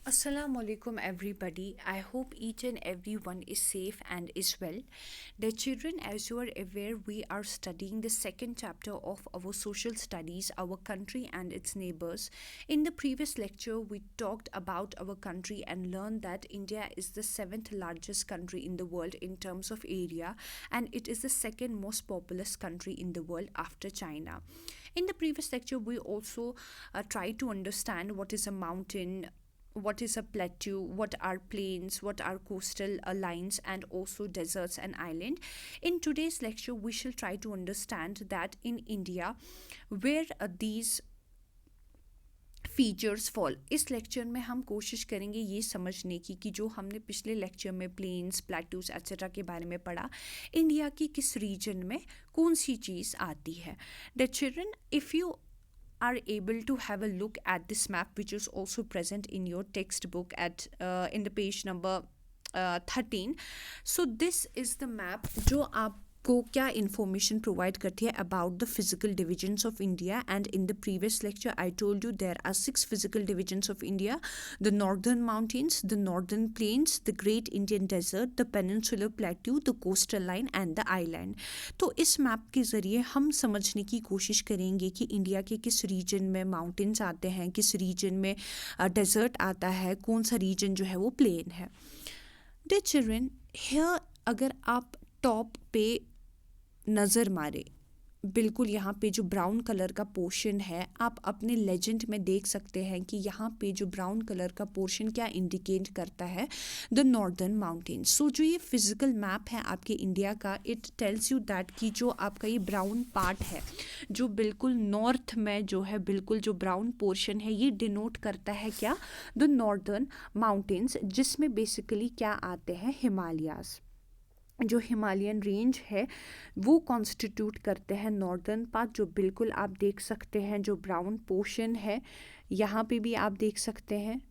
Assalamu alaikum everybody. I hope each and everyone is safe and is well. Dear children, as you are aware, we are studying the second chapter of our social studies, our country and its neighbors. In the previous lecture, we talked about our country and learned that India is the seventh largest country in the world in terms of area, and it is the second most populous country in the world after China. In the previous lecture, we also tried to understand what is a mountain, what is a plateau, what are plains, what are coastal lines, and also deserts and island. In today's lecture, we shall try to understand that in India, where these features fall. इस lecture में हम कोशिश करेंगे ये समझने की कि जो हमने पिछले लेक्चर में प्लेन्स, प्लेटूज एक्सेट्रा के बारे में पढ़ा, इंडिया की किस रीजन में कौन सी चीज़ आती है. The children, if you are able to have a look at this map, which is also present in your textbook at in the page number 13. So this is the map जो आपको क्या information provide करती है about the physical divisions of India. And in the previous lecture I told you there are 6 physical divisions of India: the northern mountains, the northern plains, the great Indian desert, the peninsular plateau, the coastal line and the island. तो इस map के ज़रिए हम समझने की कोशिश करेंगे कि इंडिया के किस रीजन में माउंटेन्स आते हैं, किस रीजन में डेजर्ट आता है, कौन सा रीजन जो है वो प्लेन है. डियर चिल्ड्रन, हियर अगर आप टॉप पे नज़र मारे, बिल्कुल यहाँ पे जो ब्राउन कलर का पोर्शन है, आप अपने लेजेंड में देख सकते हैं कि यहाँ पे जो ब्राउन कलर का पोर्शन क्या इंडिकेट करता है, द नॉर्दर्न माउंटेन्स. सो जो ये फिजिकल मैप है आपके इंडिया का, इट टेल्स यू दैट कि जो आपका ये ब्राउन पार्ट है, जो बिल्कुल नॉर्थ में जो है, बिल्कुल जो ब्राउन पोर्शन है, ये डिनोट करता है क्या, द नॉर्दर्न माउंटेन्स, जिसमें बेसिकली क्या आते हैं, हिमालयाज़. जो हिमालयन रेंज है वो कॉन्स्टिट्यूट करते हैं नॉर्दर्न पार्ट, जो बिल्कुल आप देख सकते हैं, जो ब्राउन पोर्शन है यहाँ पे भी आप देख सकते हैं,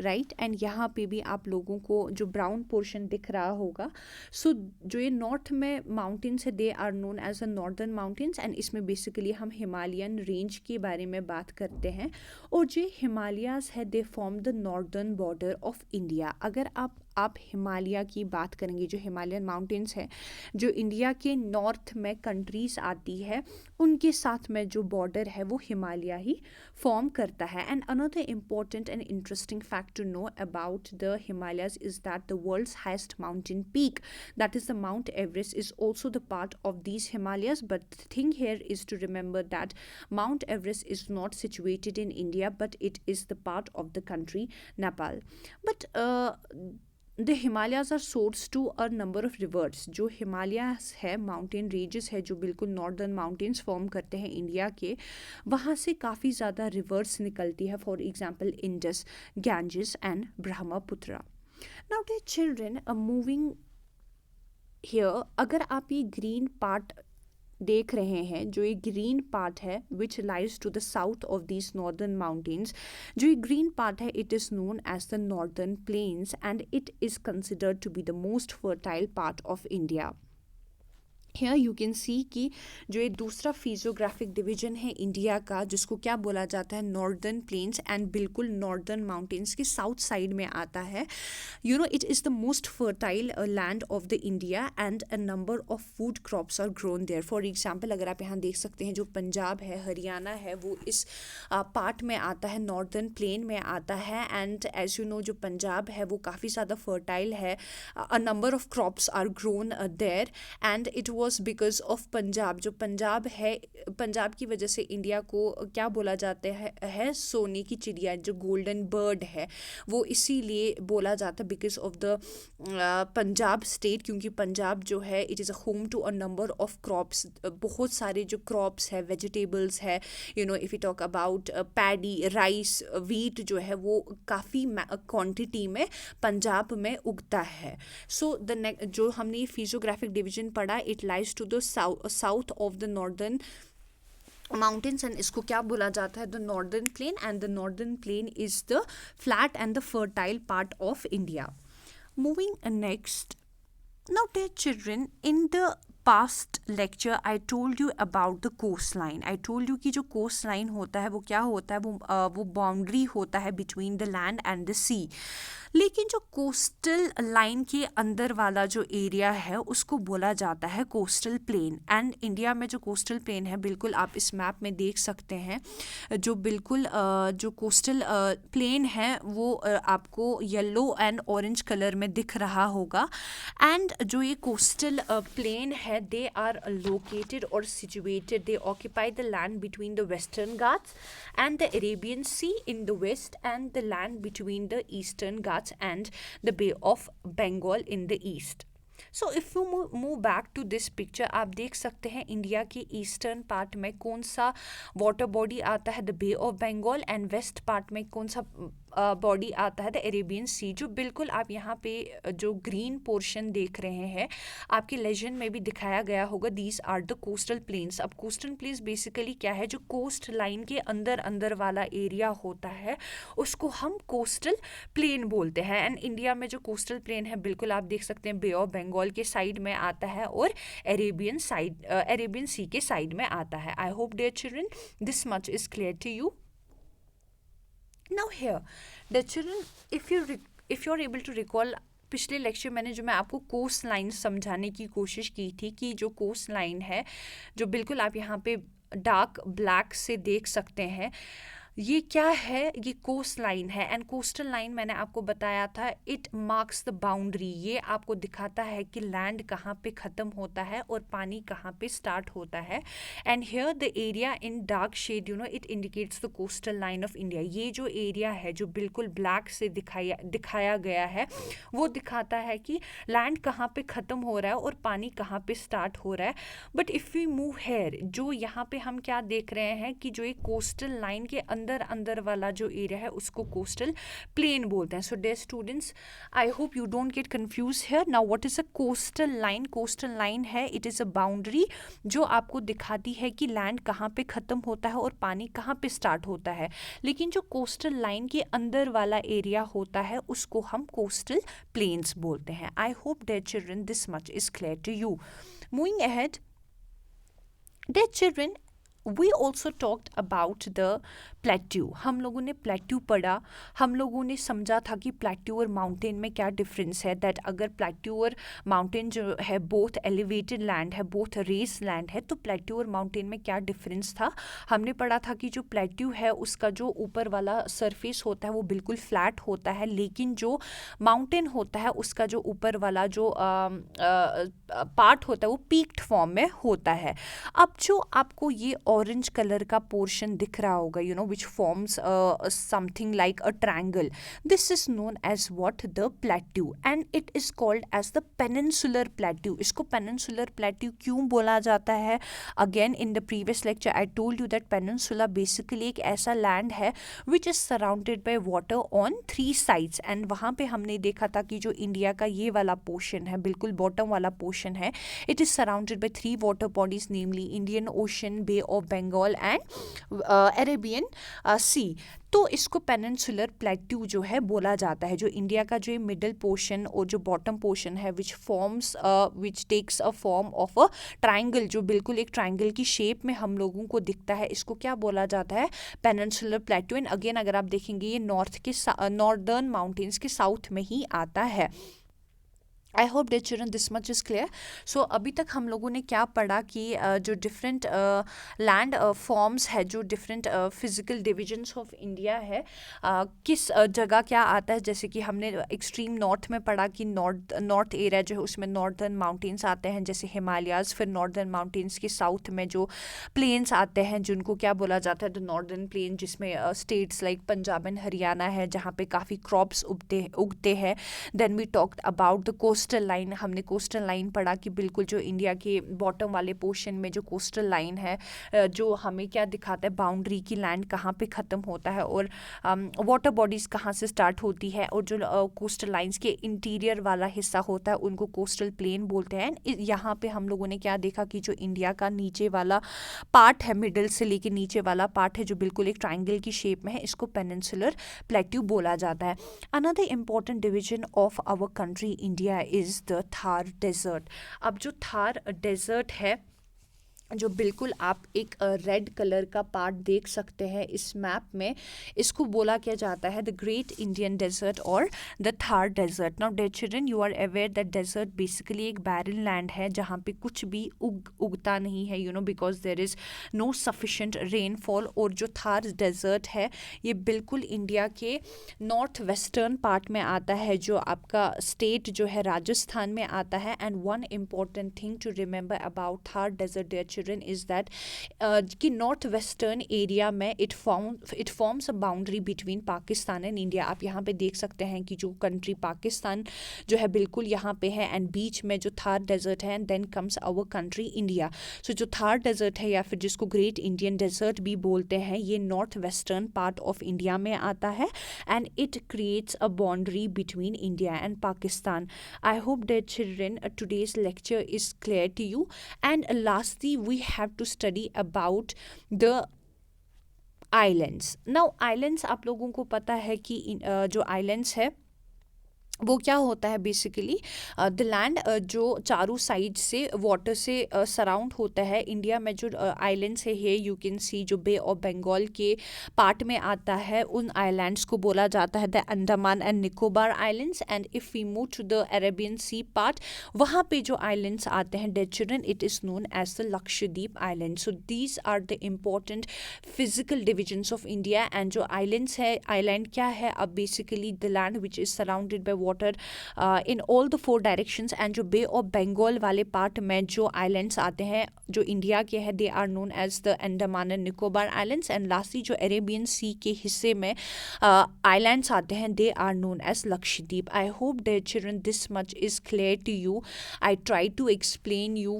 राइट. एंड यहाँ पे भी आप लोगों को जो ब्राउन पोर्शन दिख रहा होगा. सो जो ये नॉर्थ में माउंटेन्स है, they are known as the northern mountains. And इसमें बेसिकली हम हिमालयन रेंज के बारे में बात करते हैं. और जो हिमालयाज़ है, they form the northern border of India. अगर आप हिमालय की बात करेंगे, जो हिमालयन माउंटेन्स है, जो इंडिया के नॉर्थ में कंट्रीज़ आती है, उनके साथ में जो बॉर्डर है वो हिमालय ही फॉर्म करता है. And another important and interesting fact to know about the Himalayas is that the world's highest mountain peak, that is the Mount Everest, is also the part of these Himalayas. But the thing here is to remember that Mount Everest is not situated in India, but it is the part of the country Nepal. But the Himalayas are source to a number of rivers. जो हिमालयाज़ है, mountain ranges है, जो बिल्कुल northern mountains form करते हैं India के, वहाँ से काफ़ी ज़्यादा रिवर्स निकलती है. For example Indus, Ganges and Brahmaputra. Now dear children, moving here, अगर आप ये ग्रीन पार्ट देख रहे हैं, जो ये ग्रीन पार्ट है which lies to the south of these northern mountains, जो ये ग्रीन पार्ट है, it is known as the northern plains and it is considered to be the most fertile part of India. Here you can see कि जो ये दूसरा physiographic division है India का, जिसको क्या बोला जाता है, नॉर्दर्न प्लेन्स, एंड बिल्कुल नॉर्दर्न माउंटेन्स के साउथ साइड में आता है. You know, it is the most fertile land of the India and a number of food crops are grown there. For example, अगर आप यहाँ देख सकते हैं, जो पंजाब है, हरियाणा है, वो इस पार्ट में आता है, नॉर्दर्न प्लेन में आता है. एंड एज यू नो, जो पंजाब है वो काफ़ी ज़्यादा फर्टाइल है. A number of crops are grown there and it was because of Punjab. जो पंजाब है, पंजाब की वजह से इंडिया को क्या बोला जाता है सोने की चिड़िया, जो गोल्डन बर्ड है, वो इसीलिए बोला जाता है because of the Punjab state. क्योंकि पंजाब जो है, it is a home to a number of crops. बहुत सारे जो क्रॉप्स है, वेजिटेबल्स है, you know, if you talk about paddy, rice, wheat, जो है वो काफ़ी क्वांटिटी में पंजाब में उगता है. सो जो हमने ये फिजियोग्राफिक डिवीजन पढ़ा, it lies to the south of the northern mountains, and इसको क्या बोला जाता है, the northern plain. And the northern plain is the flat and the fertile part of India. Moving next, now dear children, in the past lecture I told you about the coast line. I told you कि जो coast line होता है वो क्या होता है, वो boundary होता है between the land and the sea. लेकिन जो कोस्टल लाइन के अंदर वाला जो एरिया है उसको बोला जाता है कोस्टल प्लेन. एंड इंडिया में जो कोस्टल प्लेन है, बिल्कुल आप इस मैप में देख सकते हैं, जो बिल्कुल जो कोस्टल प्लेन है वो आपको येलो एंड ऑरेंज कलर में दिख रहा होगा. एंड जो ये कोस्टल प्लेन है, दे आर लोकेटेड और situated, they occupy the land between the Western Ghats and the Arabian Sea in the west and the land between the eastern Ghats and the Bay of Bengal in the east. So if you move back to this picture, आप देख सकते हैं India के eastern part में कौन सा water body आता है, the Bay of Bengal, and west part में कौन सा बॉडी आता है, द अरेबियन सी. जो बिल्कुल आप यहाँ पे जो ग्रीन पोर्शन देख रहे हैं, आपके लेजेंड में भी दिखाया गया होगा, these are the coastal plains. अब कोस्टल प्लेन्स बेसिकली क्या है, जो कोस्ट लाइन के अंदर अंदर वाला एरिया होता है उसको हम कोस्टल प्लेन बोलते हैं. एंड इंडिया में जो कोस्टल प्लेन है, बिल्कुल आप देख सकते हैं, बे ऑफ बंगाल के साइड में आता है और अरेबियन सी के साइड में आता है. I hope dear children this much is clear to you. Now here, the children, if you're able to recall, पिछले लेक्चर में जो मैं आपको कोस्ट लाइन समझाने की कोशिश की थी कि जो कोस्ट लाइन है, जो बिल्कुल आप यहाँ पे डार्क ब्लैक से देख सकते हैं, ये क्या है, ये कोस्ट लाइन है. एंड कोस्टल लाइन मैंने आपको बताया था, इट मार्क्स द बाउंड्री. ये आपको दिखाता है कि लैंड कहाँ पे ख़त्म होता है और पानी कहाँ पे स्टार्ट होता है. And here the area in dark shade, you know, it indicates the coastal line of India. ये जो एरिया है जो बिल्कुल ब्लैक से दिखाया गया है, वो दिखाता है कि लैंड कहाँ पे ख़त्म हो रहा है और पानी कहाँ पे स्टार्ट हो रहा है. But if we move here, जो यहाँ पे हम क्या देख रहे हैं कि जो एक कोस्टल लाइन के अंदर वाला जो एरिया है उसको कोस्टल प्लेन बोलते हैं. So dear students, I hope you don't get confuse here. Now what is a coastal line? Coastal line है, इट इज़ अ बाउंड्री जो आपको दिखाती है कि लैंड कहाँ पे ख़त्म होता है और पानी कहाँ पे स्टार्ट होता है. लेकिन जो कोस्टल लाइन के अंदर वाला एरिया होता है उसको हम कोस्टल प्लेन्स बोलते हैं. I hope dear children this much is clear to you. Moving ahead, dear children, we also talked about the plateau. हम लोगों ने प्लेट्यू पढ़ा, हम लोगों ने समझा था कि प्लेट्यू और माउंटेन में क्या डिफरेंस है. दैट अगर प्लेट्यू और माउंटेन जो है बोथ एलिवेटेड लैंड है, बोथ रेस लैंड है, तो प्लेट्यू और माउंटेन में क्या डिफरेंस था. हमने पढ़ा था कि जो प्लेट्यू है उसका जो ऊपर वाला सरफेस होता है वो बिल्कुल फ्लैट होता है, लेकिन जो माउंटेन होता है उसका जो ऊपर वाला जो पार्ट होता है वो पीक्ड फॉर्म में होता है. अब जो आपको ये ऑरेंज कलर का पोर्शन दिख रहा होगा, you know, which forms something like a triangle, this is known as what, the plateau. And it is called as the peninsular plateau. इसको पेनिनसुलर प्लेट्यू क्यों बोला जाता है? Again in the previous lecture I told you that peninsula basically एक ऐसा land है which is surrounded by water on 3 sides. And वहाँ पे हमने देखा था कि जो इंडिया का ये वाला पोर्शन है, बिल्कुल बॉटम वाला पोर्शन है, it is surrounded by 3 water bodies, namely Indian Ocean, Bay of Bengal and Arabian Sea. तो इसको पेनिनसुलर प्लेट्यू जो है बोला जाता है. जो इंडिया का जो मिडल पोर्शन और जो बॉटम पोर्शन है which takes a form of a triangle, जो बिल्कुल एक ट्रायंगल की शेप में हम लोगों को दिखता है, इसको क्या बोला जाता है? Peninsular plateau. एंड अगेन अगर आप देखेंगे ये नॉर्दर्न माउंटेन्स के साउथ में ही आता है. I hope dear children this much is clear. So अभी तक हम लोगों ने क्या पढ़ा कि जो डिफरेंट लैंड फॉर्म्स है, जो different physical divisions of India है, किस जगह क्या आता है. जैसे कि हमने एक्सट्रीम नॉर्थ में पढ़ा कि नॉर्थ एरिया जो है उसमें नॉर्दर्न माउंटेन्स आते हैं जैसे हिमालयाज़. फिर नॉर्दर्न माउंटेन्स के साउथ में जो प्लेन्स आते हैं जिनको क्या बोला जाता है? द नॉर्दर्न प्लेन, जिसमें states like Punjab and Haryana है जहाँ पे काफ़ी क्रॉप्स उगते हैं. Then we talked about the coastal line. हमने कोस्टल लाइन पढ़ा कि बिल्कुल जो इंडिया के बॉटम वाले पोर्शन में जो कोस्टल लाइन है, जो हमें क्या दिखाता है? बाउंड्री की लैंड कहाँ पे ख़त्म होता है और वाटर बॉडीज़ कहाँ से स्टार्ट होती है, और जो कोस्टल लाइंस के इंटीरियर वाला हिस्सा होता है उनको कोस्टल प्लेन बोलते हैं. यहाँ पे हम लोगों ने क्या देखा कि जो इंडिया का नीचे वाला पार्ट है, मिडल से लेके नीचे वाला पार्ट है, जो बिल्कुल एक ट्राइंगल की शेप में है, इसको पेनिनसुलर प्लेट्यू बोला जाता है. Another important division of our country India is the Thar desert. अब जो थार डेजर्ट है, जो बिल्कुल आप एक रेड कलर का पार्ट देख सकते हैं इस मैप में, इसको बोला क्या जाता है द ग्रेट इंडियन डेजर्ट और the Thar desert. Now dear children, you are aware that desert basically एक बैरन लैंड है जहाँ पे कुछ भी उगता नहीं है, you know, because there is no sufficient rainfall. और जो थार डेजर्ट है ये बिल्कुल इंडिया के नॉर्थ वेस्टर्न पार्ट में आता है, जो आपका स्टेट जो है राजस्थान में आता है। And one important thing to remember about Thar desert dear children is that कि नॉर्थ वेस्टर्न एरिया में it forms a boundary between Pakistan and India. आप यहाँ पे देख सकते हैं कि जो कंट्री पाकिस्तान जो है बिल्कुल यहाँ पे है, एंड बीच में जो थार डेजर्ट है, and then comes our country India. So जो थार डेजर्ट है या फिर जिसको ग्रेट इंडियन डेजर्ट भी बोलते हैं, ये north western part of India में आता है, and it creates a boundary between India and Pakistan. I hope that children today's lecture is clear to you. And lastly, we have to study about the islands. Now islands, आप लोगों को पता है कि जो islands है वो क्या होता है बेसिकली द लैंड जो चारों साइड से वाटर से सराउंड होता है। इंडिया में जो आइलैंड्स है यू कैन सी, जो बे ऑफ बंगाल के पार्ट में आता है, उन आइलैंड्स को बोला जाता है the Andaman and Nicobar islands. And if we move to the Arabian Sea part, वहाँ पे जो आइलैंड्स आते हैं dear children, it is known as the Lakshadweep island. So these are the important physical divisions of India. And जो islands है, island क्या है, अब basically the land which is surrounded by water in all the 4 directions. And जो Bay of Bengal वाले part में जो islands आते हैं जो इंडिया के हैं, they are known as the Andaman and Nicobar islands. And lastly जो अरेबियन सी के हिस्से में आइलैंड्स आते हैं, they are known as Lakshadweep. I hope dear children this much is clear to you. I try to explain you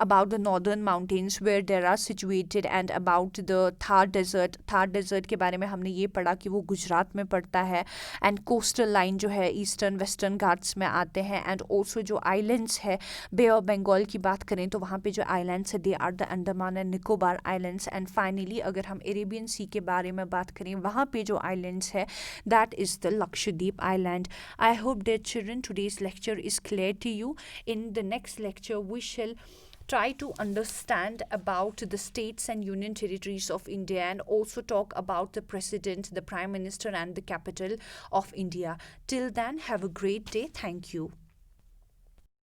about the northern mountains where there are situated, and about the Thar Desert. Thar Desert के बारे में हमने ये पढ़ा कि वो गुजरात में पड़ता है, एंड कोस्टल लाइन जो है ईस्टर्न वेस्टर्न घाट्स में आते हैं। एंड ऑल्सो जो आइलैंड्स है, बे ऑफ बंगाल की बात करें तो वहाँ पे जो आइलैंड्स है, they are the Andaman and Nicobar islands. And finally अगर हम अरेबियन सी के बारे में बात करें, वहाँ पे जो आइलैंड्स है, that is the Lakshadweep island. I hope dear children today's lecture is clear to you. In the next lecture we shall try to understand about the states and union territories of India, and also talk about the president, the prime minister, and the capital of India. Till then, have a great day. Thank you.